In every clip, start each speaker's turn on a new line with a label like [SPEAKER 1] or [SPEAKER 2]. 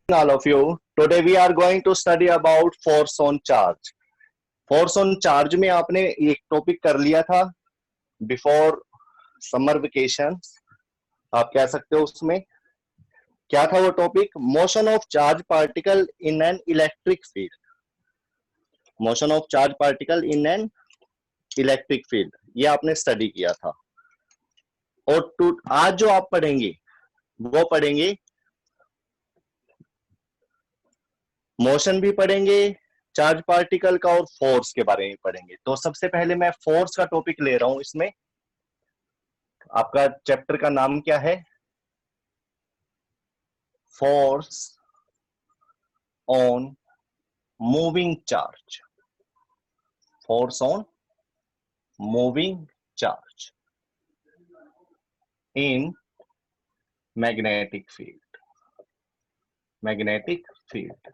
[SPEAKER 1] All of you, today we are going to study about force on charge. Force on charge में आपने एक topic कर लिया था बिफोर समर वेकेशन, आप कह सकते हो। उसमें क्या था वो topic? Motion of charge particle in an electric field. Motion of charge particle in an electric field, ये आपने स्टडी किया था। और आज जो आप पढ़ेंगे वो पढ़ेंगे, मोशन भी पढ़ेंगे, चार्ज पार्टिकल का, और फोर्स के बारे में पढ़ेंगे। तो सबसे पहले मैं फोर्स का टॉपिक ले रहा हूं। इसमें आपका चैप्टर का नाम क्या है? Force on moving charge. Force on moving charge in magnetic field. Magnetic field.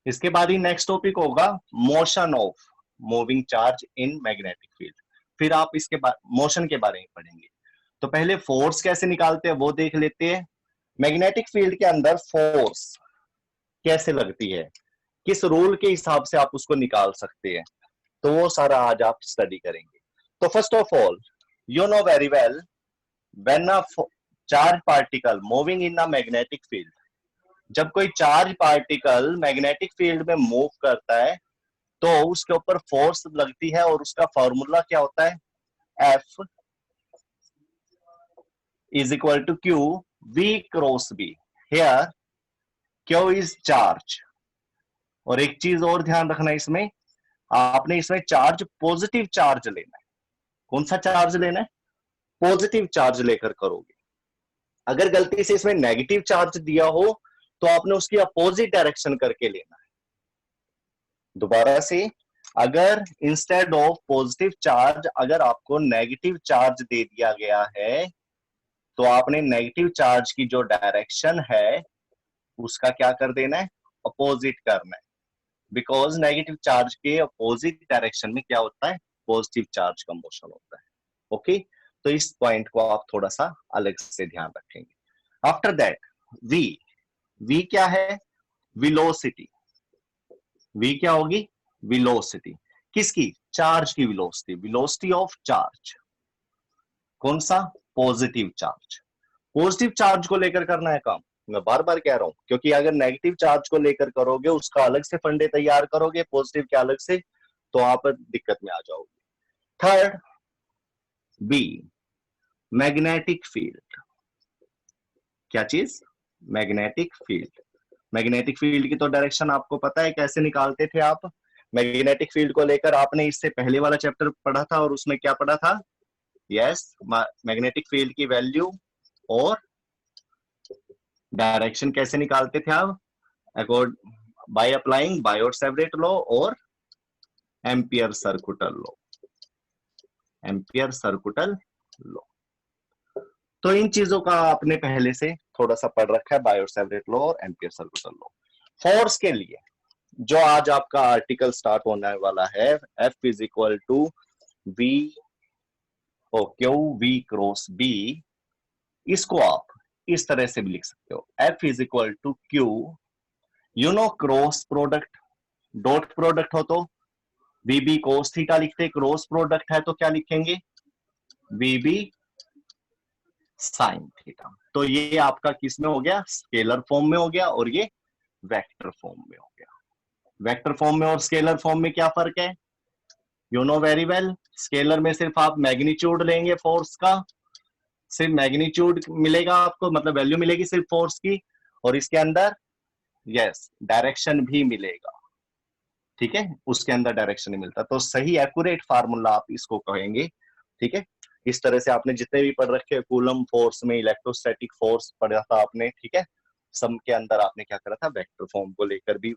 [SPEAKER 1] इसके बाद ही नेक्स्ट टॉपिक होगा motion of moving charge in magnetic field. फिर आप इसके बाद मोशन के बारे में पढ़ेंगे। तो पहले फोर्स कैसे निकालते हैं वो देख लेते हैं। मैग्नेटिक फील्ड के अंदर फोर्स कैसे लगती है, किस रूल के हिसाब से आप उसको निकाल सकते हैं, तो वो सारा आज आप स्टडी करेंगे। तो first of all, you know very well, when a charge particle moving in a magnetic field, जब कोई चार्ज पार्टिकल मैग्नेटिक फील्ड में मूव करता है तो उसके ऊपर फोर्स लगती है, और उसका फॉर्मूला क्या होता है? F is equal to Q V cross B। Here Q is charge. और एक चीज और ध्यान रखना, इसमें आपने इसमें चार्ज पॉजिटिव चार्ज लेना है। कौन सा चार्ज लेना है? पॉजिटिव चार्ज लेकर करोगे। अगर गलती से इसमें नेगेटिव चार्ज दिया हो तो आपने उसकी अपोजिट डायरेक्शन करके लेना है। दोबारा से, अगर इंस्टेड ऑफ पॉजिटिव चार्ज अगर आपको नेगेटिव चार्ज दे दिया गया है तो आपने नेगेटिव चार्ज की जो डायरेक्शन है उसका क्या कर देना है? अपोजिट करना है। बिकॉज नेगेटिव चार्ज के अपोजिट डायरेक्शन में क्या होता है? पॉजिटिव चार्ज का मोशन होता है। ओके, तो इस पॉइंट को आप थोड़ा सा अलग से ध्यान रखेंगे। आफ्टर दैट, वी क्या है? वेलोसिटी। वी क्या होगी? वेलोसिटी। किसकी? चार्ज की वेलोसिटी। Velocity of charge. कौन सा? Positive charge. पॉजिटिव चार्ज को लेकर करना है काम। मैं बार बार कह रहा हूं, क्योंकि अगर नेगेटिव चार्ज को लेकर करोगे, उसका अलग से फंडे तैयार करोगे, पॉजिटिव के अलग से, तो आप दिक्कत में आ जाओगे। Third, B, magnetic field. क्या चीज? Magnetic field. मैग्नेटिक फील्ड की तो डायरेक्शन आपको पता है, कैसे निकालते थे आप? मैग्नेटिक फील्ड को लेकर आपने इससे पहले वाला चैप्टर पढ़ा था, और उसमें क्या पढ़ा था? यस, मैग्नेटिक फील्ड की वैल्यू और डायरेक्शन कैसे निकालते थे आप? अकॉर्ड बाय अप्लाइंग बायोट-सैवरेट लॉ और एम्पियर सर्कुटल लॉ। Ampere सर्कुटल law. तो इन चीजों का आपने पहले से थोड़ा सा पढ़ रखा है, बायोट-सैवरेट लॉ और एम्पियर सर्कुटल लॉ। फोर्स के लिए जो आज आपका आर्टिकल स्टार्ट होने वाला है, F is equal to V oh Q V cross B, इसको आप इस तरह से भी लिख सकते हो। F is equal to Q, you know cross product, dot product हो तो VB cos थीटा लिखते, क्रॉस प्रोडक्ट है तो क्या लिखेंगे? VB sine theta. तो ये आपका किस में हो गया? स्केलर फॉर्म में हो गया, और ये वेक्टर फॉर्म में हो गया। वेक्टर फॉर्म में और स्केलर फॉर्म में क्या फर्क है? You know very well, scalar में सिर्फ आप मैग्नीट्यूड लेंगे फोर्स का, सिर्फ मैग्नीट्यूड मिलेगा आपको, मतलब वैल्यू मिलेगी सिर्फ फोर्स की, और इसके अंदर यस डायरेक्शन भी मिलेगा। ठीक है, उसके अंदर डायरेक्शन नहीं मिलता। तो सही एक्यूरेट फार्मूला आप इसको कहेंगे। ठीक है, इस तरह से आपने जितने भी पढ़ रखे, कूलम फोर्स में इलेक्ट्रोस्टैटिक फोर्स पढ़ा था आपने, ठीक है, सब के अंदर आपने क्या करा था? वेक्टर फॉर्म को लेकर भी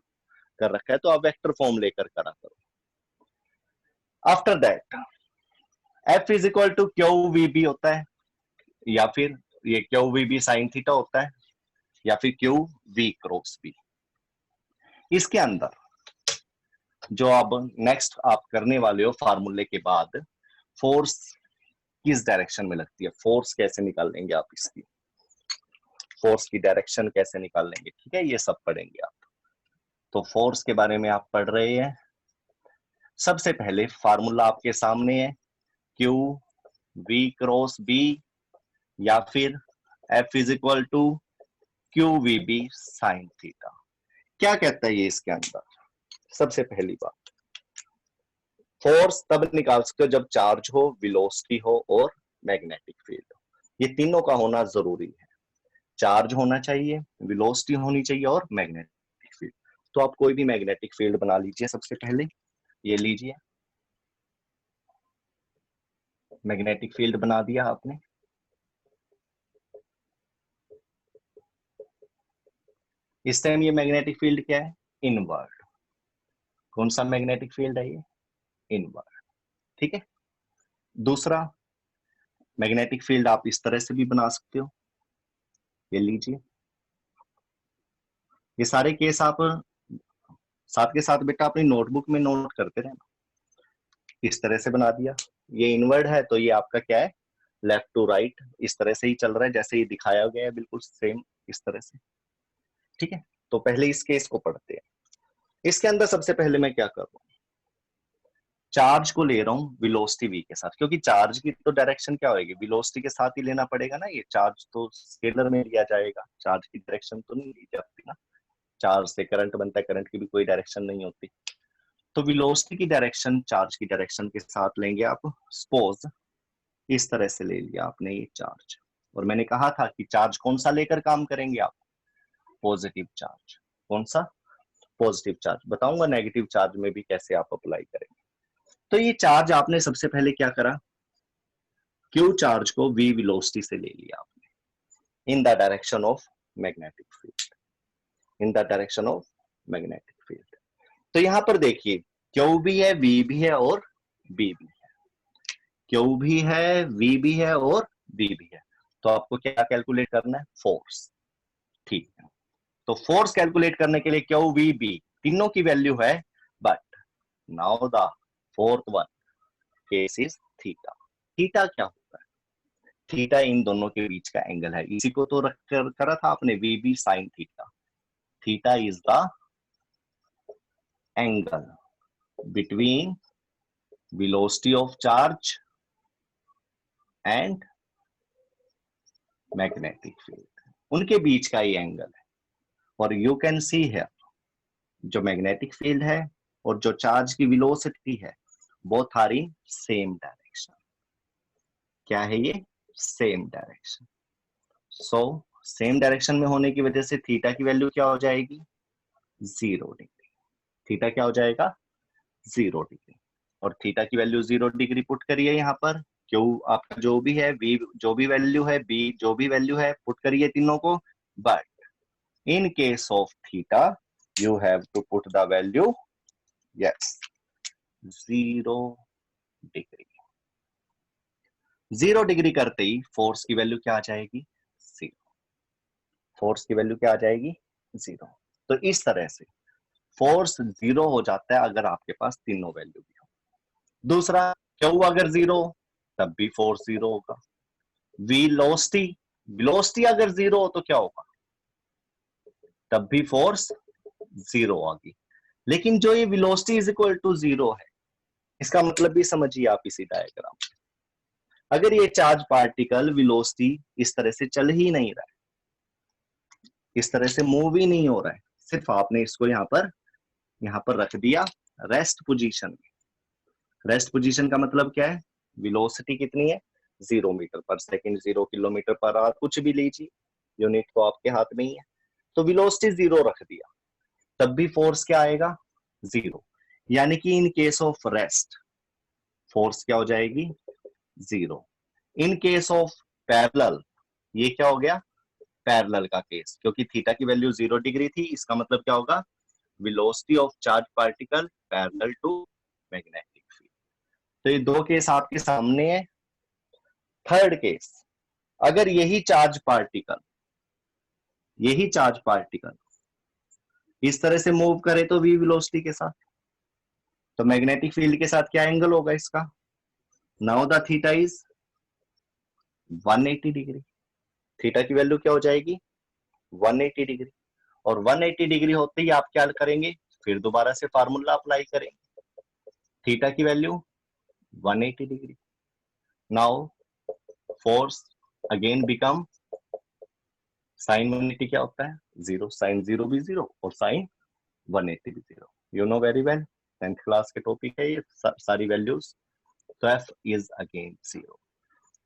[SPEAKER 1] कर रखा है, तो आप वेक्टर फॉर्म लेकर करा करो। After that, F is equal to Q V B होता है, या फिर ये Q V B sine theta होता है, या फिर क्यू वी क्रॉस बी। इसके अंदर जो अब नेक्स्ट आप करने वाले हो फार्मूले के बाद, फोर्स किस डायरेक्शन में लगती है, फोर्स कैसे निकाल लेंगे आप इसकी, फोर्स की डायरेक्शन कैसे निकाल लेंगे, ठीक है, ये सब पढ़ेंगे आप। तो फोर्स के बारे में आप पढ़ रहे हैं। सबसे पहले फार्मूला आपके सामने है, क्यू वी क्रॉस बी या फिर F is equal to Q V B sine theta. क्या कहता है ये इसके अंदर? सबसे पहली बात, फोर्स तब निकाल सकते हो जब चार्ज हो, वेलोसिटी हो और मैग्नेटिक फील्ड हो। ये तीनों का होना जरूरी है, चार्ज होना चाहिए, वेलोसिटी होनी चाहिए और मैग्नेटिक फील्ड। तो आप कोई भी मैग्नेटिक फील्ड बना लीजिए। सबसे पहले ये लीजिए, मैग्नेटिक फील्ड बना दिया आपने। इस टाइम ये मैग्नेटिक फील्ड क्या है? इनवर्ड। कौन सा मैग्नेटिक फील्ड है ये? इनवर्ड, ठीक है। दूसरा मैग्नेटिक फील्ड आप इस तरह से भी बना सकते हो, ये लीजिए। ये सारे केस आप साथ के साथ बेटा अपनी नोटबुक में नोट करते रहना। इस तरह से बना दिया, ये इनवर्ड है तो ये आपका क्या है? लेफ्ट टू राइट, इस तरह से ही चल रहा है जैसे ये दिखाया गया है, बिल्कुल सेम इस तरह से, ठीक है। तो पहले इस केस को पढ़ते हैं। इसके अंदर सबसे पहले मैं क्या कर रहा हूं, चार्ज को ले रहा हूं वेलोसिटी v के साथ, क्योंकि चार्ज की तो डायरेक्शन क्या होगी? वेलोसिटी के साथ ही लेना पड़ेगा ना। ये चार्ज तो स्केलर में लिया जाएगा, चार्ज की डायरेक्शन तो नहीं ली जाती ना। चार्ज से करंट बनता है, करंट की भी कोई डायरेक्शन नहीं होती। तो वेलोसिटी की डायरेक्शन चार्ज की डायरेक्शन के साथ लेंगे आप। सपोज इस तरह से ले लिया आपने ये चार्ज, और मैंने कहा था कि चार्ज कौन सा लेकर काम करेंगे आप? Positive charge. कौन सा? Positive charge. बताऊंगा नेगेटिव चार्ज में भी कैसे आप अप्लाई करेंगे। तो ये चार्ज आपने सबसे पहले क्या करा, क्यू चार्ज को v वेलोसिटी से ले लिया आपने, in the direction of magnetic field, in the direction of magnetic field. तो यहां पर देखिए, क्यू भी है, v भी है और b भी है। क्यू भी है, v भी है और b भी है। तो आपको क्या कैलकुलेट करना है? फोर्स, ठीक है। तो फोर्स कैलकुलेट करने के लिए क्यू वी बी तीनों की वैल्यू है, but now the fourth one case is theta. Theta क्या होता है? थीटा इन दोनों के बीच का एंगल है। इसी को तो रख कर करा था आपने, V B sine theta. Theta is the angle between velocity of charge and magnetic field, उनके बीच का ही एंगल है। और यू कैन सी हियर, जो मैग्नेटिक फील्ड है और जो चार्ज की वेलोसिटी है, both are in same direction. क्या है ये? Same direction. So same direction में होने की वजह से थीटा की वैल्यू क्या हो जाएगी? 0 डिग्री। थीटा क्या हो जाएगा? 0 डिग्री। और थीटा की वैल्यू 0 डिग्री पुट करिए यहाँ पर। क्यू आपका जो भी है, वी जो भी वैल्यू है, बी जो भी वैल्यू है, पुट करिए तीनों को। But in case of theta you have to put the value, yes, 0 degree. 0 degree करते ही फोर्स की वैल्यू क्या आ जाएगी? 0। फोर्स की वैल्यू क्या आ जाएगी? 0। तो इस तरह से फोर्स 0 हो जाता है अगर आपके पास तीनों वैल्यू भी हो। दूसरा, क्यू अगर 0 तब भी फोर्स 0 होगा। वेलोसिटी, वेलोसिटी अगर 0 हो तो क्या होगा? तब भी फोर्स 0 होगी। लेकिन जो ये वेलोसिटी इज इक्वल टू 0 है, इसका मतलब भी समझिए आप इसी डायग्राम में। अगर ये चार्ज पार्टिकल वेलोसिटी इस तरह से चल ही नहीं रहा है, इस तरह से मूव ही नहीं हो रहा है, सिर्फ आपने इसको यहां पर रख दिया रेस्ट पोजीशन में। रेस्ट पोजीशन का मतलब क्या है? वेलोसिटी कितनी है? 0 मीटर पर सेकेंड, 0 किलोमीटर पर आवर, कुछ भी लीजिए, यूनिट तो आपके हाथ में ही है। तो वेलोसिटी 0 रख दिया, तब भी फोर्स क्या आएगा? 0। यानी कि इन केस ऑफ रेस्ट फोर्स क्या हो जाएगी? 0। इन केस ऑफ पैरेलल, ये क्या हो गया? पैरेलल का केस, क्योंकि थीटा की वैल्यू 0 डिग्री थी, इसका मतलब क्या होगा? Velocity of charge particle parallel to magnetic field. तो ये दो केस आपके सामने है। थर्ड केस, अगर यही चार्ज पार्टिकल इस तरह से मूव करे तो वी वेलोसिटी के साथ, तो मैग्नेटिक फील्ड के साथ क्या एंगल होगा इसका? Now the theta is 180 degree. Theta की वैल्यू क्या हो जाएगी? 180 डिग्री। और 180 डिग्री होते ही आप क्या करेंगे? फिर दोबारा से फार्मूला अप्लाई करेंगे। थीटा की value 180 degree. Now force again become sign 180 क्या होता है? जीरो। साइन जीरो भी जीरो और साइन 180 भी zero. You know very well, 10th class के टॉपिक है ये सारी वैल्यूज। तो एफ इज अगेन जीरो।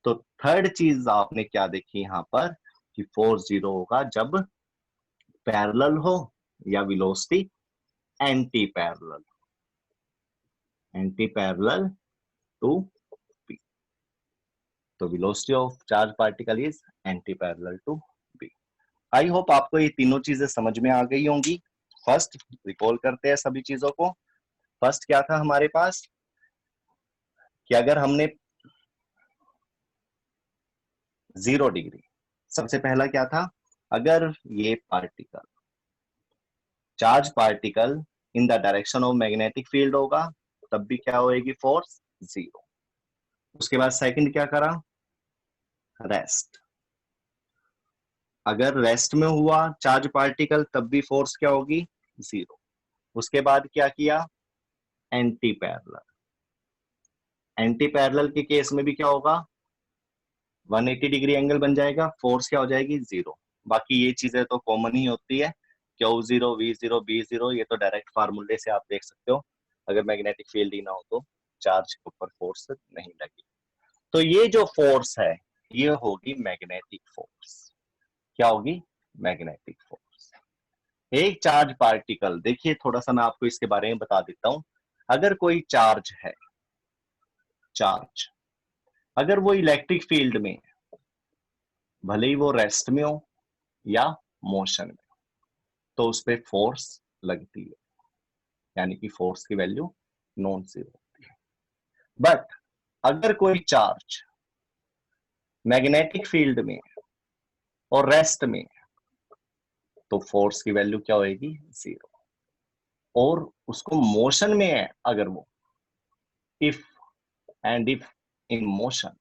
[SPEAKER 1] तो थर्ड चीज आपने क्या देखी यहां पर कि फोर्स जीरो होगा जब पैरेलल हो या velocity anti parallel, anti parallel to B. तो velocity of charge particle is anti parallel to B. I hope आपको ये तीनों चीजें समझ में आ गई होंगी। फर्स्ट रिकॉल करते हैं सभी चीजों को। फर्स्ट क्या था हमारे पास कि अगर हमने 0 डिग्री, सबसे पहला क्या था, अगर ये particle, charge particle in the direction of magnetic field होगा तब भी क्या होएगी? Force zero. उसके बाद सेकंड क्या करा? रेस्ट। अगर रेस्ट में हुआ चार्ज पार्टिकल तब भी फोर्स क्या होगी? जीरो। उसके बाद क्या किया? Anti parallel. एंटी पैरेलल के केस में भी क्या होगा? 180 डिग्री एंगल बन जाएगा, फोर्स क्या हो जाएगी? जीरो। बाकी ये चीजें तो कॉमन ही होती है, Q zero, V zero, B zero, ये तो डायरेक्ट फार्मूले से आप देख सकते हो। अगर मैग्नेटिक फील्ड ही ना हो तो चार्ज के ऊपर फोर्स नहीं लगी। तो ये जो फोर्स है ये होगी मैग्नेटिक फोर्स। क्या होगी? Magnetic force. एक चार्ज पार्टिकल, देखिए थोड़ा सा मैं आपको इसके बारे में बता देता हूं। अगर कोई चार्ज है, चार्ज अगर वो इलेक्ट्रिक फील्ड में, भले ही वो रेस्ट में हो या मोशन में, तो उस पर फोर्स लगती है, यानी कि फोर्स की वैल्यू नॉन जीरो होती है। बट अगर कोई चार्ज मैग्नेटिक फील्ड में और रेस्ट में, तो फोर्स की वैल्यू क्या होगी? जीरो। और उसको मोशन में है अगर वो, if and if in motion,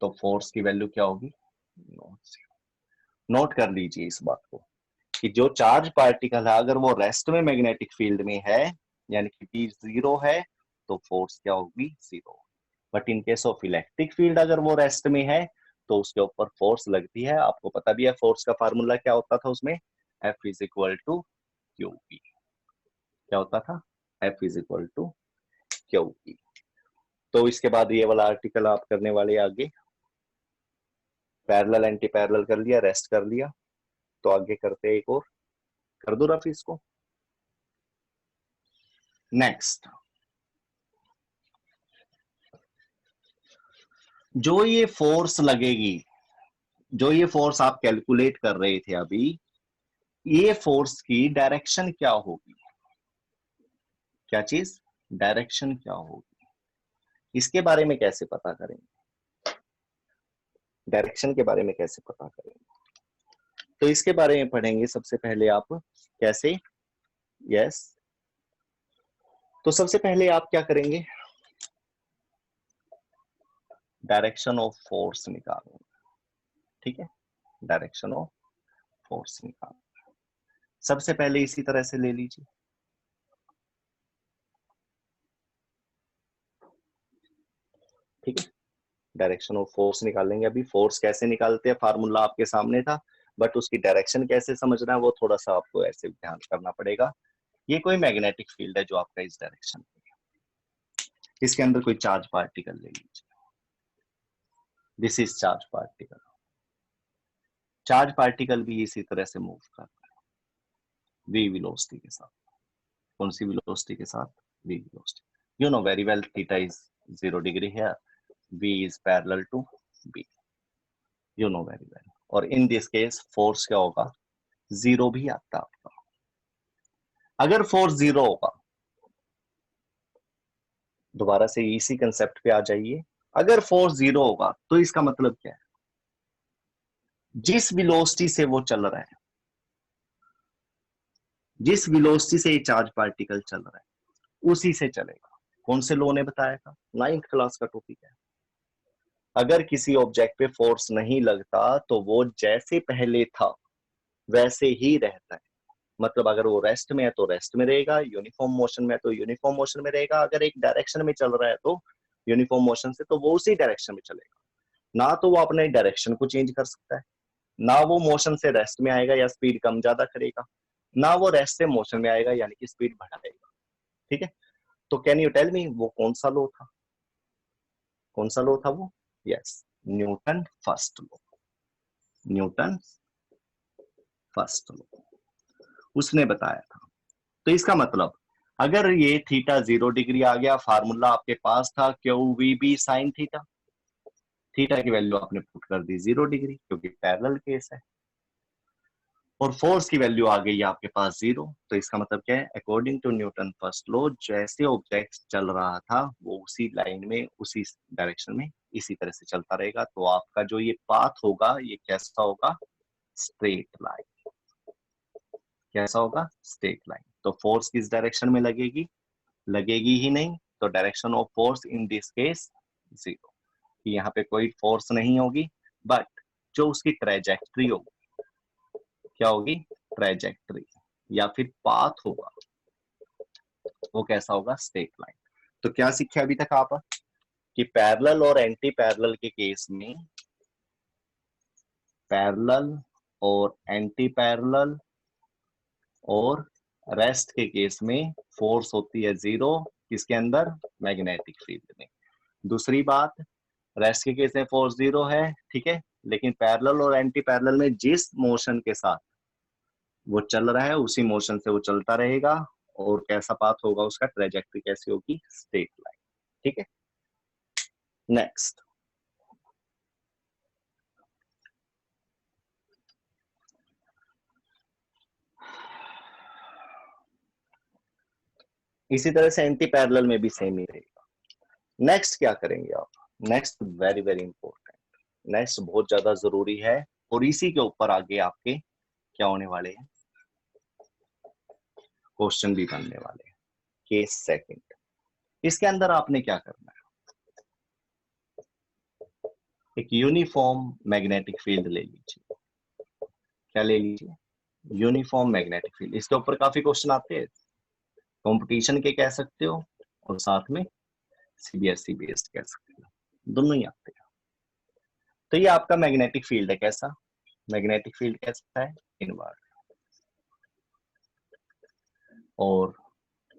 [SPEAKER 1] तो फोर्स की वैल्यू क्या होगी? Non zero. नोट कर लीजिए इस बात को कि जो चार्ज पार्टिकल है अगर वो रेस्ट में मैग्नेटिक फील्ड में है, यानी कि P जीरो है, तो फोर्स क्या होगी? Zero. But in case of electric field अगर वो रेस्ट में है तो उसके ऊपर फोर्स लगती है। आपको पता भी है फोर्स का फार्मूला क्या होता था उसमें? F is equal to Q P. क्या होता था? F is equal to Q P. तो इसके बाद ये वाला आर्टिकल आप करने वाले आगे, पैरेलल एंटी पैरेलल कर लिया, रेस्ट कर लिया, तो आगे करते हैं एक और, कर दो रफ इसको। नेक्स्ट, जो ये फोर्स लगेगी, जो ये फोर्स आप कैलकुलेट कर रहे थे अभी, ये फोर्स की डायरेक्शन क्या होगी? क्या चीज? डायरेक्शन क्या होगी? इसके बारे में कैसे पता करेंगे? डायरेक्शन के बारे में कैसे पता करेंगे? तो इसके बारे में पढ़ेंगे सबसे पहले आप। कैसे? यस। तो सबसे पहले आप क्या करेंगे? डायरेक्शन ऑफ फोर्स निकालेंगे। ठीक है, डायरेक्शन ऑफ फोर्स निकाल, सबसे पहले इसी तरह से ले लीजिए। ठीक है, डायरेक्शन ऑफ फोर्स निकालेंगे। अभी फोर्स कैसे निकालते हैं फार्मूला आपके सामने था, बट उसकी डायरेक्शन कैसे समझना है वो थोड़ा सा आपको ऐसे ध्यान करना पड़ेगा। ये कोई मैग्नेटिक फील्ड है जो आपका इस डायरेक्शन में है, इसके अंदर कोई चार्ज पार्टिकल ले लीजिए। This is charge particle. Charge particle भी इसी तरह से मूव करता है वी वेलोसिटी के साथ। कौन सी वेलोसिटी के साथ? V velocity. You know very well theta is 0 degree है, v is parallel to b, you know very well। और इन दिस केस फोर्स क्या होगा? जीरो भी आता आपका। अगर फोर्स जीरो होगा, दोबारा से इसी कंसेप्ट पे आ जाइए, अगर फोर्स जीरो होगा तो इसका मतलब क्या है? जिस वेलोसिटी से वो चल रहा है, जिस वेलोसिटी से ये चार्ज पार्टिकल चल रहा है उसी से चलेगा। कौन से लॉ ने बताया था? 9th क्लास का टॉपिक है। अगर किसी ऑब्जेक्ट पे फोर्स नहीं लगता तो वो जैसे पहले था वैसे ही रहता है। मतलब अगर वो रेस्ट में है तो रेस्ट में रहेगा, यूनिफॉर्म मोशन में है तो यूनिफॉर्म मोशन में रहेगा, अगर एक डायरेक्शन में चल रहा है तो यूनिफॉर्म मोशन से तो वो उसी डायरेक्शन में चलेगा। ना तो वो अपने डायरेक्शन को चेंज कर सकता है, ना वो मोशन से रेस्ट में आएगा या स्पीड कम ज्यादा करेगा, ना वो रेस्ट से मोशन में आएगा यानी कि स्पीड बढ़ाएगा। ठीक है, तो कैन यू टेल मी वो कौन सा लॉ था? कौन सा लॉ था वो? Yes, Newton first law. Newton first law उसने बताया था। तो इसका मतलब अगर ये थीटा 0 डिग्री आ गया, फार्मूला आपके पास था Q V B sine theta, theta की वैल्यू आपने पुट कर दी 0 डिग्री क्योंकि पैरेलल केस है, और फोर्स की वैल्यू आ गई आपके पास 0। तो इसका मतलब क्या है? According to Newton first law जैसे ऑब्जेक्ट चल रहा था वो उसी लाइन में, उसी डायरेक्शन में इसी तरह से चलता रहेगा। तो आपका जो ये पाथ होगा ये कैसा होगा? Straight line. कैसा होगा? Straight line. तो फोर्स किस डायरेक्शन में लगेगी? लगेगी ही नहीं, तो direction of force in this case 0। यहाँ पे कोई फोर्स नहीं होगी, बट जो उसकी ट्रेजेक्ट्री होगी, क्या होगी? ट्रेजेक्ट्री या फिर पाथ होगा, वो कैसा होगा? Straight line. तो क्या सीखे अभी तक आप? कि पैरेलल और एंटी पैरेलल के केस में, पैरेलल और एंटी पैरेलल और रेस्ट के केस में फोर्स होती है 0। किसके अंदर? मैग्नेटिक फील्ड में। दूसरी बात, रेस्ट के केस में फोर्स 0 है, ठीक है, लेकिन पैरेलल और एंटी पैरेलल में जिस मोशन के साथ वो चल रहा है उसी मोशन से वो चलता रहेगा, और कैसा पाथ होगा उसका? ट्रेजेक्ट्री कैसी होगी? Straight line. ठीक है, नेक्स्ट। इसी तरह से एंटी पैरेलल में भी सेम ही रहेगा। नेक्स्ट क्या करेंगे आप? Next very very important, next बहुत ज्यादा जरूरी है, और इसी के ऊपर आगे आपके क्या होने वाले हैं? क्वेश्चन भी बनने वाले हैं। केस सेकंड, इसके अंदर आपने क्या करना है? एक यूनिफॉर्म मैग्नेटिक फील्ड ले लीजिए। क्या ले लीजिए? Uniform magnetic field. इसके ऊपर काफी क्वेश्चन आते हैं, कंपटीशन के कह सकते हो और साथ में सीबीएसई बेस्ड कह सकते हो, दोनों ही आते हैं। तो ये आपका मैग्नेटिक फील्ड है। कैसा मैग्नेटिक फील्ड? कैसा है? इनवर्ड। और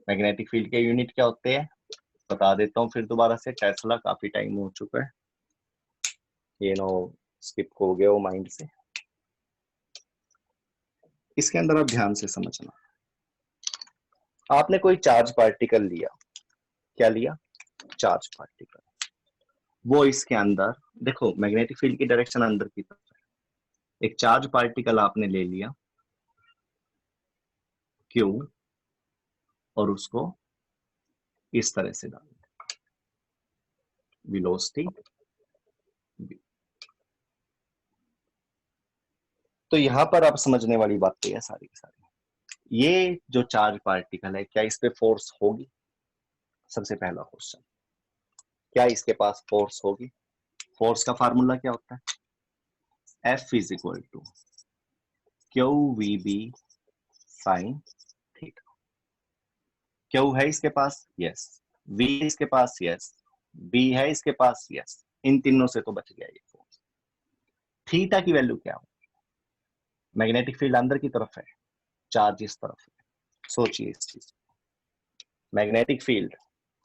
[SPEAKER 1] मैग्नेटिक फील्ड के यूनिट क्या होते हैं बता देता हूँ फिर दोबारा से, टेस्ला, काफी टाइम हो चुका है, ये नो स्किप हो गया वो माइंड से। इसके अंदर आप ध्यान से समझना, आपने कोई चार्ज पार्टिकल लिया। क्या लिया? Charge particle. वो इसके अंदर, देखो मैग्नेटिक फील्ड की डायरेक्शन अंदर की तरफ है। एक चार्ज पार्टिकल आपने ले लिया क्यू, और उसको इस तरह से डाल वेलोसिटी v। तो यहां पर आप समझने वाली बातें है सारी की सारी। ये जो चार्ज पार्टिकल है क्या इस पे फोर्स होगी? सबसे पहला क्वेश्चन, क्या इसके पास फोर्स होगी? फोर्स का फार्मूला क्या होता है? F is equal to Q V B sine theta. Q है इसके पास? यस। वी इसके पास? यस। बी है इसके पास? यस। इन तीनों से तो बच गया ये फोर्स। थीटा की वैल्यू क्या हो? मैग्नेटिक फील्ड अंदर की तरफ है, चार्ज इस तरफ है। सोचिए इस चीज, मैग्नेटिक फील्ड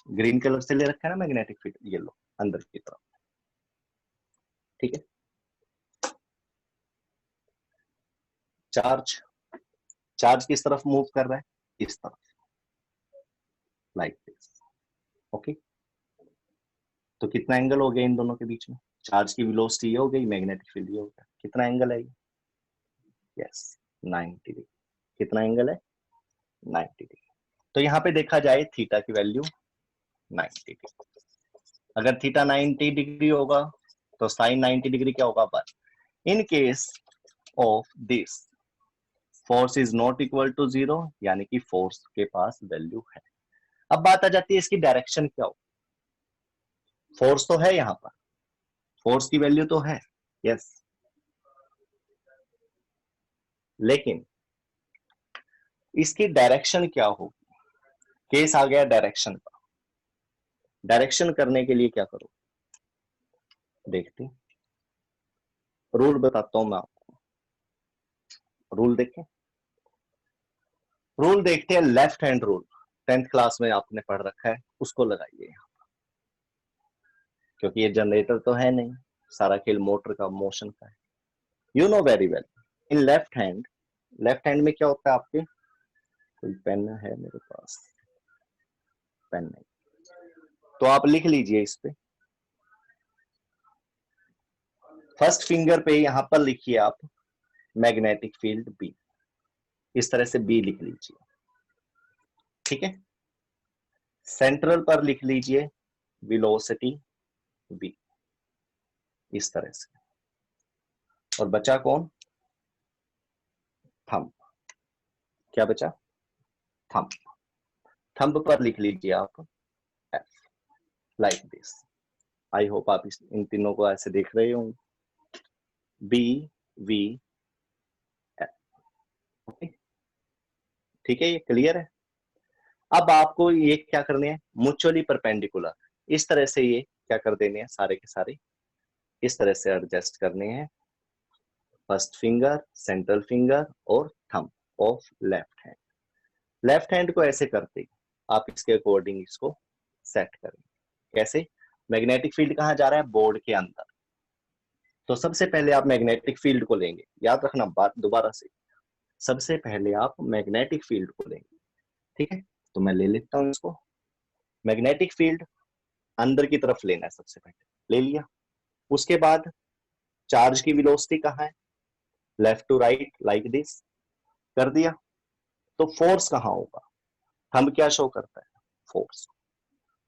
[SPEAKER 1] ग्रीन कलर से ले रखा है ना, मैग्नेटिक फील्ड येलो अंदर की तरफ, ठीक है। चार्ज, चार्ज किस तरफ मूव कर रहा है? इस तरफ, लाइक दिस। ओके, तो कितना एंगल हो गया इन दोनों के बीच में? चार्ज की वेलोसिटी ये हो गई, मैग्नेटिक फील्ड ये हो गया। कितना एंगल है ये? Yes, 90 degree. कितना एंगल है? 90 डिग्री। तो यहाँ पे देखा जाए थीटा की वैल्यू 90 डिग्री। अगर थीटा 90 डिग्री होगा तो साइन 90 डिग्री क्या होगा? 1। In case of this force is not equal to 0, यानी कि फोर्स के पास वैल्यू है। अब बात आ जाती है इसकी डायरेक्शन क्या हो। फोर्स तो है यहां पर, फोर्स की वैल्यू तो है, यस, लेकिन इसकी डायरेक्शन क्या होगी। केस आ गया डायरेक्शन का। डायरेक्शन करने के लिए क्या करो, देखते रूल बताता हूं मैं आपको। रूल देखें, रूल देखते हैं left hand rule. 10th class में आपने पढ़ रखा है, उसको लगाइए यहां, क्योंकि ये जनरेटर तो है नहीं, सारा खेल मोटर का, मोशन का है। You know very well in left hand, left hand में क्या होता है आपके, कोई पेन है मेरे पास, पेन नहीं, तो आप लिख लीजिए इस पे, फर्स्ट फिंगर पे यहां पर लिखिए आप मैग्नेटिक फील्ड बी, इस तरह से बी लिख लीजिए, ठीक है। सेंट्रल पर लिख लीजिए वेलोसिटी v, इस तरह से, और बचा कौन, थंब, क्या बचा, थंब, थंब पर लिख लीजिए आप f, like this. I hope आप इन तीनों को ऐसे देख रहे होंगे, b v f, ओके, ठीक है, ये क्लियर है। अब आपको ये क्या करने हैं, म्यूचुअली परपेंडिकुलर, इस तरह से ये क्या कर देने हैं, सारे के सारे इस तरह से एडजस्ट करने हैं, फर्स्ट फिंगर, सेंट्रल फिंगर और thumb of left hand. Left hand को ऐसे करते आप इसके अकॉर्डिंग इसको सेट करें। कैसे, मैग्नेटिक फील्ड कहां जा रहा है, बोर्ड के अंदर, तो सबसे पहले आप मैग्नेटिक फील्ड को लेंगे, याद रखना बात दोबारा से, सबसे पहले आप मैग्नेटिक फील्ड को लेंगे, ठीक है। तो मैं ले लेता हूं इसको, मैग्नेटिक फील्ड अंदर की तरफ लेना है, सबसे पहले ले लिया। उसके बाद चार्ज की वेलोसिटी कहाँ है, left to right like this, कर दिया। तो फोर्स कहाँ होगा, हम क्या शो करता है, फोर्स,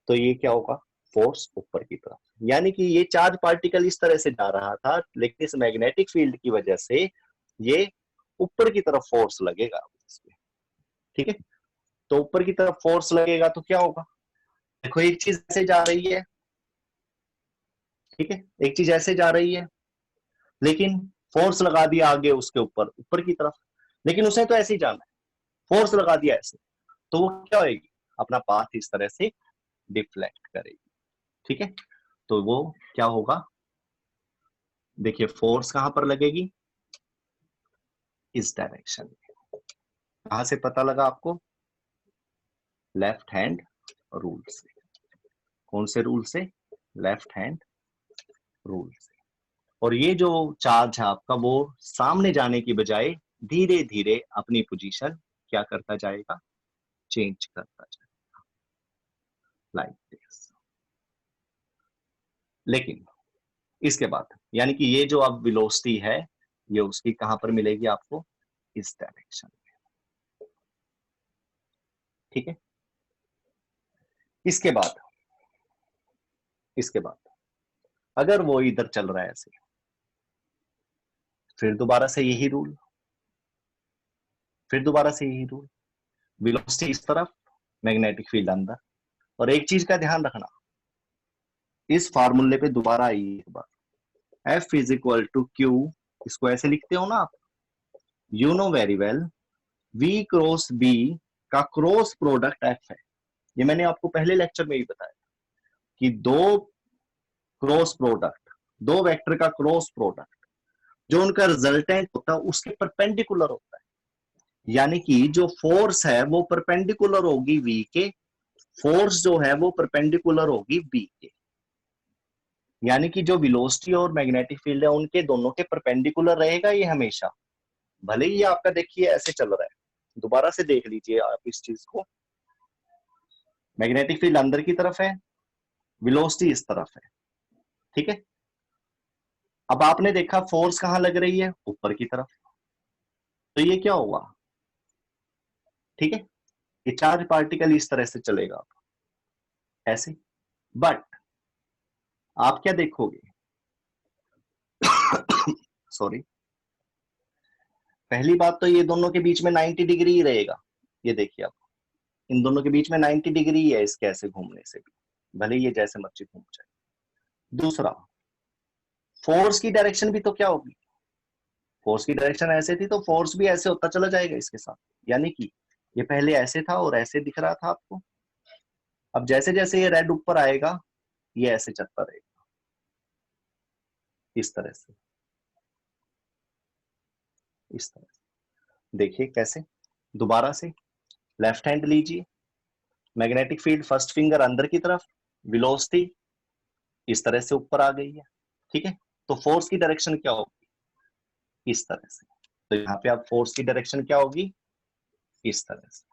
[SPEAKER 1] तो ये क्या होगा, फोर्स ऊपर की तरफ, यानी कि ये चार्ज पार्टिकल इस तरह से जा रहा था, लेकिन इस मैग्नेटिक फील्ड की वजह से ये ऊपर की तरफ फोर्स लगेगा इसमें, ठीक है। तो ऊपर की तरफ फोर्स लगेगा तो क्या होगा, देखो एक चीज ऐसे जा रही है, ठीक है, एक चीज ऐसे जा रही है, लेकिन फोर्स लगा दिया आगे उसके ऊपर, ऊपर की तरफ, लेकिन उसे तो ऐसे ही जाना है, फोर्स लगा दिया ऐसे, तो वो क्या होगी, अपना पाथ इस तरह से डिफ्लेक्ट करेगी, ठीक है। तो वो क्या होगा, देखिए फोर्स कहां पर लगेगी, इस डायरेक्शन में। कहां से पता लगा आपको, लेफ्ट हैंड रूल से। कौन से रूल से, लेफ्ट हैंड रूल से। और ये जो चार्ज है आपका, वो सामने जाने की बजाय धीरे धीरे अपनी पोजीशन क्या करता जाएगा, चेंज करता जाएगा, लाइक दिस। लेकिन इसके बाद यानी कि ये जो अब वेलोसिटी है, ये उसकी कहां पर मिलेगी आपको, इस डायरेक्शन में, ठीक है। इसके बाद, इसके बाद अगर वो इधर चल रहा है ऐसे, फिर दोबारा से यही रूल, फिर दोबारा से यही रूल, वेलोसिटी इस तरफ, मैग्नेटिक फील्ड अंदर। और एक चीज का ध्यान रखना, इस फार्मूले पे दोबारा आइए एक बार, F is equal to Q, इसको ऐसे लिखते हो ना आप, you know very well V cross B का क्रॉस प्रोडक्ट F है। ये मैंने आपको पहले लेक्चर में ही बताया कि दो क्रॉस प्रोडक्ट, दो वेक्टर का क्रॉस प्रोडक्ट, जो उनका रिजल्टेंट होता है उसके परपेंडिकुलर होता है, यानी कि जो फोर्स है वो परपेंडिकुलर होगी V के, फोर्स जो है वो परपेंडिकुलर होगी B के, यानी कि जो वेलोसिटी और मैग्नेटिक फील्ड है उनके दोनों के परपेंडिकुलर रहेगा ये हमेशा, भले ही आपका देखिए ऐसे चल रहा है। दोबारा से देख लीजिए आप इस चीज को, मैग्नेटिक फील्ड अंदर की तरफ है, वेलोसिटी इस तरफ है, ठीक है। अब आपने देखा फोर्स कहां लग रही है, ऊपर की तरफ, तो ये क्या हुआ, ठीक है, ये चार्ज पार्टिकल इस तरह से चलेगा ऐसे। बट आप क्या देखोगे सॉरी, पहली बात तो ये दोनों के बीच में 90 डिग्री ही रहेगा, ये देखिए आप, इन दोनों के बीच में 90 डिग्री है इसके ऐसे घूमने से भी, भले ये जैसे मर्जी घूम जाए। दूसरा, फोर्स की डायरेक्शन भी तो क्या होगी, फोर्स की डायरेक्शन ऐसे थी तो फोर्स भी ऐसे होता चला जाएगा इसके साथ, यानी कि ये पहले ऐसे था और ऐसे दिख रहा था आपको, अब जैसे जैसे ये रेड ऊपर आएगा ये ऐसे चलता रहेगा इस तरह से, इस तरह से। देखिए कैसे, दोबारा से लेफ्ट हैंड लीजिए, मैग्नेटिक फील्ड फर्स्ट फिंगर अंदर की तरफ, वेलोसिटी इस तरह से ऊपर आ गई है, ठीक है। तो फोर्स की डायरेक्शन क्या होगी, इस तरह से। तो यहाँ पे आप फोर्स की डायरेक्शन क्या होगी, इस तरह से,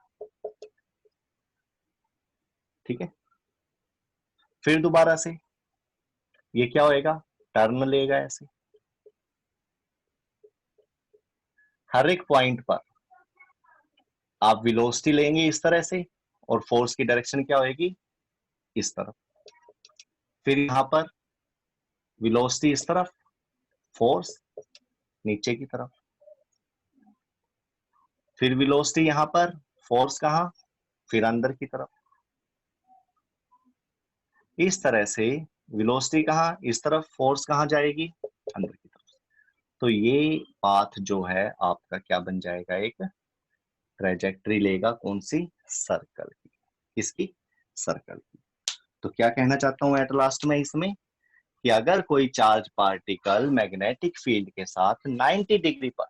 [SPEAKER 1] ठीक है। फिर दोबारा से ये क्या होएगा, टर्न लेगा ऐसे, हर एक पॉइंट पर आप वेलोसिटी लेंगे इस तरह से और फोर्स की डायरेक्शन क्या होएगी, इस तरफ। फिर यहां पर वेलोसिटी इस तरफ, फोर्स नीचे की तरफ, फिर वेलोसिटी यहां पर, फोर्स कहां, फिर अंदर की तरफ। इस तरह से वेलोसिटी कहां, इस तरफ, फोर्स कहां जाएगी, अंदर की तरफ। तो ये पाथ जो है आपका क्या बन जाएगा, एक ट्रेजेक्ट्री लेगा, कौन सी, सर्कल की, किसकी, सर्कल की। तो क्या कहना चाहता हूं एट लास्ट में इसमें, कि अगर कोई चार्ज पार्टिकल मैग्नेटिक फील्ड के साथ 90 डिग्री पर,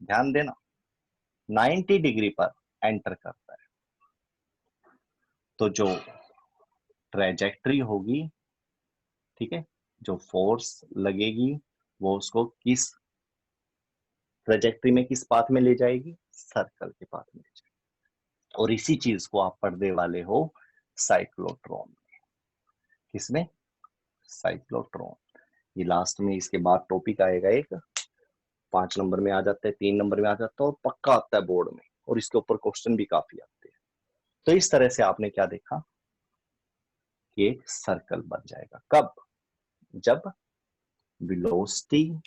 [SPEAKER 1] ध्यान देना 90 डिग्री पर एंटर करता है, तो जो ट्रेजेक्ट्री होगी, ठीक है, जो फोर्स लगेगी वो उसको किस ट्रेजेक्ट्री में, किस पाथ में ले जाएगी, सर्कल के पाथ में ले जाएगी। और इसी चीज को आप पढ़ने वाले हो साइक्लोट्रॉन में, किसमें, साइक्लोट्रॉन। ये लास्ट में इसके बाद टॉपिक आएगा एक, 5 नंबर में आ जाता है, 3 नंबर में आ जाता है और पक्का आता है बोर्ड में, और इसके ऊपर क्वेश्चन भी काफी आते हैं। तो इस तरह से आपने क्या देखा कि एक सर्कल बन जाएगा, कब, जब velocity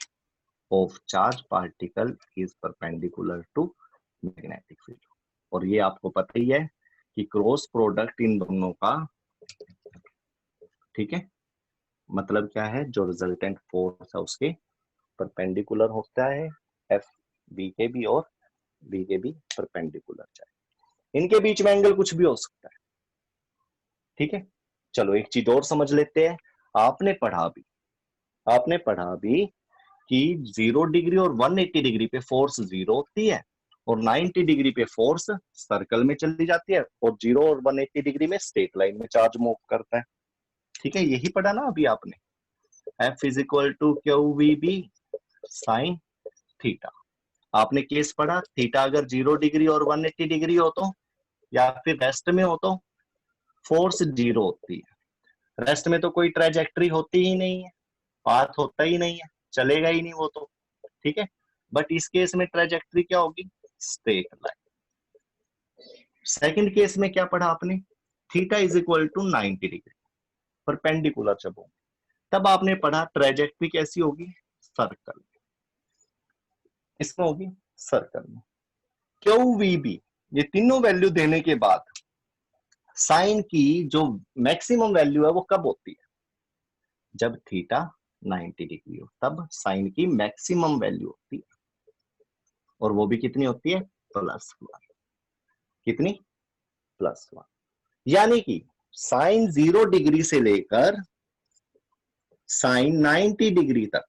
[SPEAKER 1] of charge particle is perpendicular to magnetic field. और ये आपको पता ही है कि क्रॉस प्रोडक्ट इन दोनों का, ठीक है, मतलब क्या है, जो रिजल्टेंट फोर्स है उसके परपेंडिकुलर होता है, एफ बी के बी और बी के बी परपेंडिकुलर जाए, इनके बीच में एंगल कुछ भी हो सकता है, ठीक है। चलो एक चीज और समझ लेते हैं, आपने पढ़ा भी, आपने पढ़ा भी कि 0 डिग्री और 180 डिग्री पे फोर्स 0 होती है और 90 डिग्री पे फोर्स सर्कल में चली जाती है, और 0 और 180 डिग्री में स्ट्रेट लाइन में चार्ज मूव करता है, ठीक है। यही पढ़ा ना अभी आपने, F is equal to Q V B sine theta. आपने केस पढ़ा, थीटा अगर 0 डिग्री और 180 डिग्री हो तो, या फिर रेस्ट में हो तो फोर्स 0 होती है, रेस्ट में तो कोई ट्रेजेक्ट्री होती ही नहीं है, पाथ होता ही नहीं है, चलेगा ही नहीं वो तो, ठीक है। बट इस केस में ट्रेजेक्ट्री क्या होगी, स्ट्रेट लाइन। सेकंड केस में क्या पढ़ा आपने, theta is equal to 90 degree perpendicular जब होगी, तब आपने पढ़ा ट्रेजेक्ट्री कैसी होगी, सर्कल, इसमें होगी सर्कल में। क्यू वी बी, ये तीनों वैल्यू देने के बाद साइन की जो मैक्सिमम वैल्यू है वो कब होती है, जब थीटा 90 डिग्री हो, तब साइन की मैक्सिमम वैल्यू होती है, और वो भी कितनी होती है, +1, कितनी, +1। यानी कि साइन 0 डिग्री से लेकर साइन 90 डिग्री तक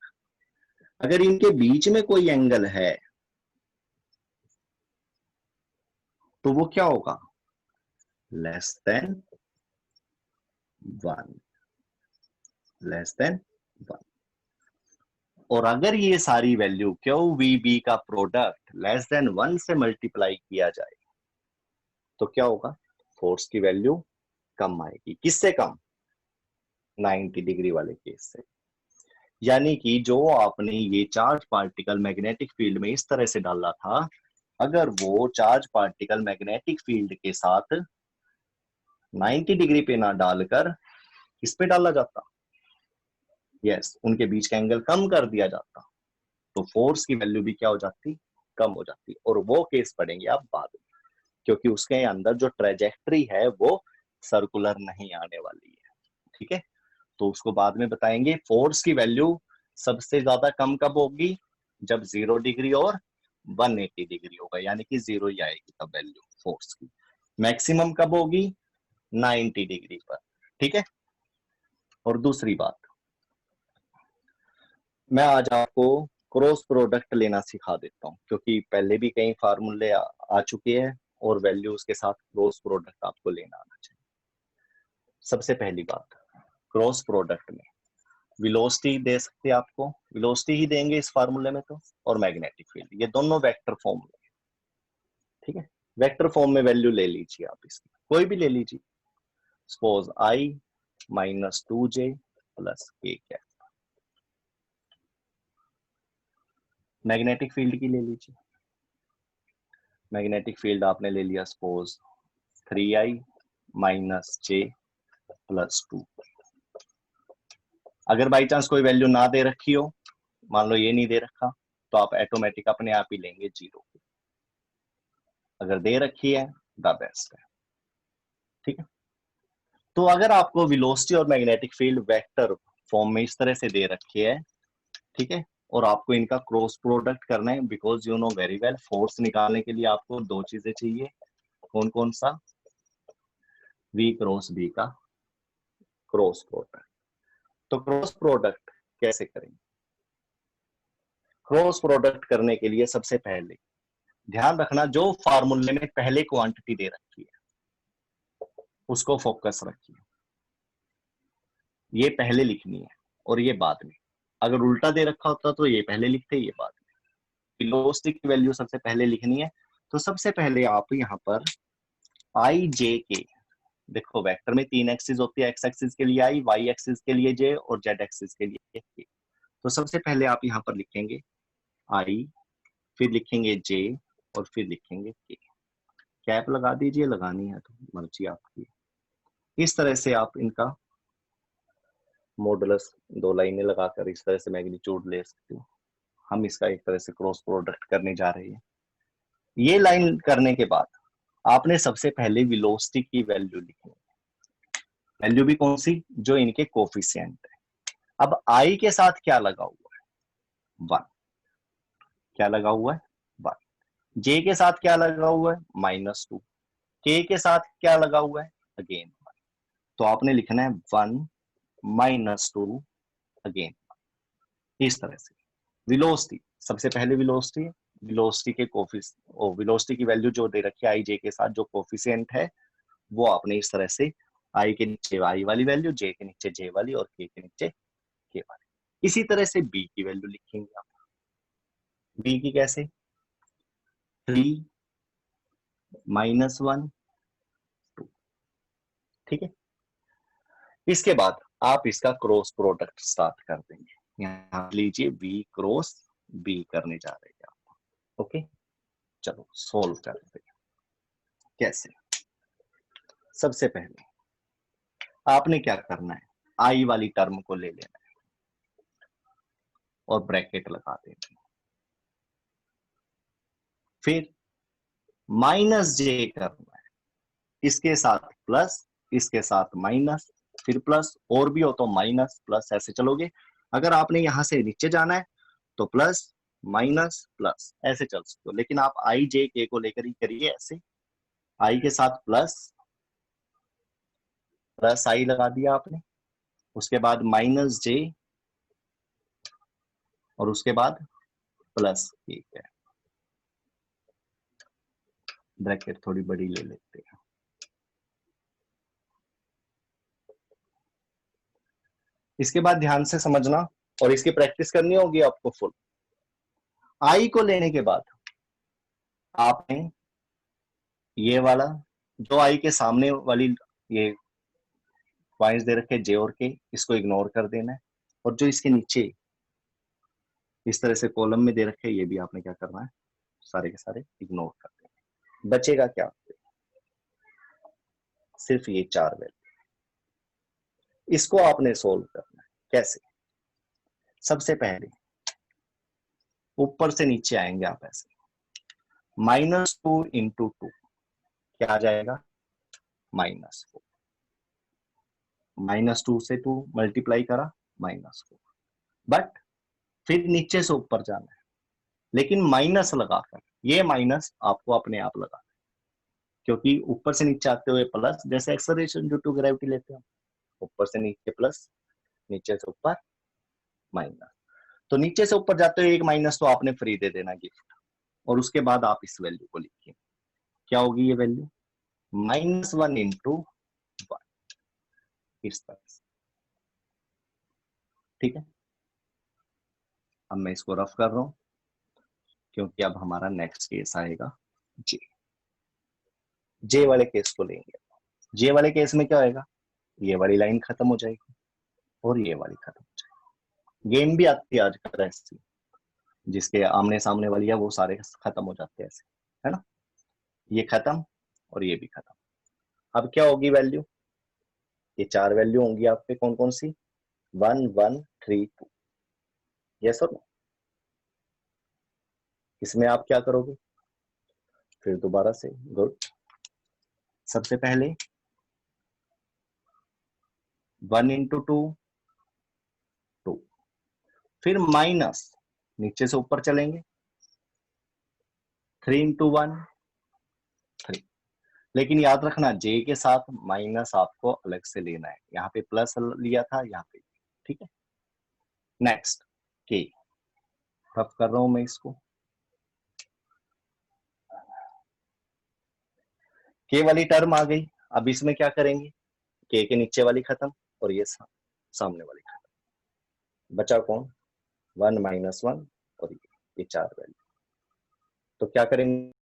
[SPEAKER 1] अगर इनके बीच में कोई एंगल है तो वो क्या होगा, <1, <<1। और अगर ये सारी वैल्यू क्यू वी बी का प्रोडक्ट <<1 से मल्टीप्लाई किया जाए तो क्या होगा, फोर्स की वैल्यू कम आएगी, किससे कम, 90 डिग्री वाले केस से। यानी कि जो आपने ये चार्ज पार्टिकल मैग्नेटिक फील्ड में इस तरह से डाला था, अगर वो चार्ज पार्टिकल मैग्नेटिक फील्ड के साथ 90 डिग्री पे ना डालकर किस पे डाला जाता, यस, उनके बीच का एंगल कम कर दिया जाता, तो फोर्स की वैल्यू भी क्या हो जाती, कम हो जाती। और वो केस पढ़ेंगे आप बाद में, क्योंकि उसके अंदर जो ट्रेजेक्ट्री है वो सर्कुलर नहीं आने वाली है। ठीक है, तो उसको बाद में बताएंगे। फोर्स की वैल्यू सबसे ज्यादा कम कब होगी? जब 0 डिग्री और 180 डिग्री होगा, यानी कि 0 ही आएगी तब वैल्यू फोर्स की। मैक्सिमम कब होगी? 90 डिग्री पर। ठीक है, और दूसरी बात, मैं आज आपको क्रॉस प्रोडक्ट लेना सिखा देता हूं, क्योंकि पहले भी कई फार्मूले आ चुके हैं और वैल्यूज के साथ क्रॉस प्रोडक्ट आपको लेना आना चाहिए। सबसे पहली बात, क्रॉस प्रोडक्ट में वेलोसिटी दे सकते हैं आपको, वेलोसिटी ही देंगे इस फार्मूले में तो, और मैग्नेटिक फील्ड, ये दोनों वेक्टर फॉर्म में। ठीक है, वेक्टर फॉर्म में वैल्यू ले लीजिए आप इसकी, कोई भी ले लीजिए। Suppose I minus 2j plus k cap. Magnetic field की ले लीजिए, मैग्नेटिक फील्ड आपने ले लिया suppose 3i minus j plus 2। अगर बाई चांस कोई वैल्यू ना दे रखी हो, मान लो ये नहीं दे रखा, तो आप ऑटोमेटिक अपने आप ही लेंगे 0। अगर दे रखी है द बेस्ट है। ठीक है, तो अगर आपको वेलोसिटी और मैग्नेटिक फील्ड वेक्टर फॉर्म में इस तरह से दे रखी है, ठीक है, और आपको इनका क्रॉस प्रोडक्ट करना है, because you know very well force निकालने के लिए आपको दो चीजें चाहिए। कौन कौन सा? V क्रॉस B का क्रॉस प्रोडक्ट। तो क्रॉस प्रोडक्ट कैसे करेंगे? क्रॉस प्रोडक्ट करने के लिए सबसे पहले ध्यान रखना, जो फार्मूले में पहले क्वांटिटी दे रखी है उसको फोकस रखिए, ये पहले लिखनी है और ये बाद में। अगर उल्टा दे रखा होता तो ये पहले लिखते, ये बाद में। वेलोसिटी की वैल्यू सबसे पहले लिखनी है, तो सबसे पहले आप यहाँ पर आई जे के, देखो वेक्टर में 3 एक्सिस होती है, एक्स एक्सिस के लिए आई, वाई एक्सिस के लिए जे और जेड एक्सिस के लिए के। तो सबसे पहले आप यहाँ पर लिखेंगे आई, फिर लिखेंगे जे और फिर लिखेंगे के। कैप लगा दीजिए, लगानी है तो मर्जी आपकी। इस तरह से आप इनका मॉडुलस 2 लाइनें लगाकर इस तरह से मैग्नीट्यूड ले सकते हो। हम इसका एक तरह से क्रॉस प्रोडक्ट करने जा रहे हैं। ये लाइन करने के बाद आपने सबसे पहले वेलोसिटी की वैल्यू लिखनी है। वैल्यू भी कौन सी? जो इनके कोफिशिएंट है। अब आई के साथ क्या लगा हुआ है? 1। क्या लगा हुआ है? 1। जे के साथ क्या लगा हुआ है? -2। के साथ क्या लगा हुआ है? अगेन 1। तो आपने लिखना है 1 -2 अगेन, इस तरह से। वेलोसिटी सबसे पहले वेलोसिटी, वेलोसिटी के वेलोसिटी की वैल्यू जो दे रखी है आई जे के साथ, जो कोफिशिएंट है वो आपने इस तरह से आई के नीचे आई वाली वैल्यू, जे के नीचे जे वाली और के नीचे के वाली। इसी तरह से बी की वैल्यू लिखेंगे आप। बी की कैसे? 3 -1 2। ठीक है, इसके बाद आप इसका क्रॉस प्रोडक्ट स्टार्ट कर देंगे। यहाँ लीजिए V क्रॉस B करने जा रहे हैं आप। ओके, चलो सोल्व करते हैं। कैसे? सबसे पहले आपने क्या करना है, आई वाली टर्म को ले लेना है और ब्रैकेट लगा देना है। फिर -j करना है, इसके साथ प्लस, इसके साथ माइनस, फिर प्लस, और भी हो तो माइनस प्लस, ऐसे चलोगे। अगर आपने यहां से नीचे जाना है तो प्लस माइनस प्लस ऐसे चल सकते हो, लेकिन आप आई जे के को लेकर ही करिए ऐसे। आई के साथ प्लस, प्लस आई लगा दिया आपने, उसके बाद -j और उसके बाद प्लस एक है। ब्रैकेट थोड़ी बड़ी ले लेते हैं। इसके बाद ध्यान से समझना और इसकी प्रैक्टिस करनी होगी आपको फुल। आई को लेने के बाद आपने ये वाला, जो आई के सामने वाली ये पॉइंट्स दे रखे जे और के, इसको इग्नोर कर देना है। और जो इसके नीचे इस तरह से कॉलम में दे रखे, ये भी आपने क्या करना है, सारे के सारे इग्नोर कर देना। बचेगा क्या? सिर्फ ये 4 वैल्यू। इसको आपने सोल्व करना है। कैसे? सबसे पहले ऊपर से नीचे आएंगे आप ऐसे, -2 × 2 क्या आ जाएगा, -4। -2 से 2 मल्टीप्लाई करा, -4। बट फिर नीचे से ऊपर जाना है, लेकिन माइनस लगाकर। ये माइनस आपको अपने आप लगा, क्योंकि ऊपर से नीचे आते हुए प्लस, जैसे एक्सेलरेशन ड्यू टू ग्रेविटी लेते हैं, ऊपर से नीचे प्लस, नीचे से ऊपर माइनस। तो नीचे से ऊपर जाते हुए एक माइनस तो आपने फ्री दे देना गिफ्ट, और उसके बाद आप इस वैल्यू को लिखिए। क्या होगी ये वैल्यू, -1 इंटू 1, इस तरह से। ठीक है, अब मैं इसको रफ कर रहा हूं, क्योंकि अब हमारा नेक्स्ट केस आएगा जे। जे वाले केस को लेंगे। जे वाले केस में क्या होगा, ये वाली लाइन खत्म हो जाएगी और ये वाली खत्म हो जाएगी। गेम भी आती है आजकल ऐसी, जिसके आमने सामने वाली है वो सारे खत्म हो जाते हैं ऐसे, है ना। ये खत्म और ये भी खत्म। अब क्या होगी वैल्यू, ये 4 वैल्यू होंगी आपके, कौन कौन सी, 1 1 3 2। यस और नो। इसमें आप क्या करोगे, फिर दोबारा से, गुड। सबसे पहले 1 इंटू 2 2, फिर माइनस, नीचे से ऊपर चलेंगे, 3 इंटू 1 3। लेकिन याद रखना जे के साथ माइनस आपको अलग से लेना है, यहाँ पे प्लस लिया था, यहाँ पे। ठीक है, नेक्स्ट के, रफ कर रहा हूं मैं इसको। के वाली टर्म आ गई। अब इसमें क्या करेंगे, के नीचे वाली खत्म और ये सामने वाली खत्म, बचा कौन, 1 -1 और ये 4 वैल्यू। तो क्या करेंगे,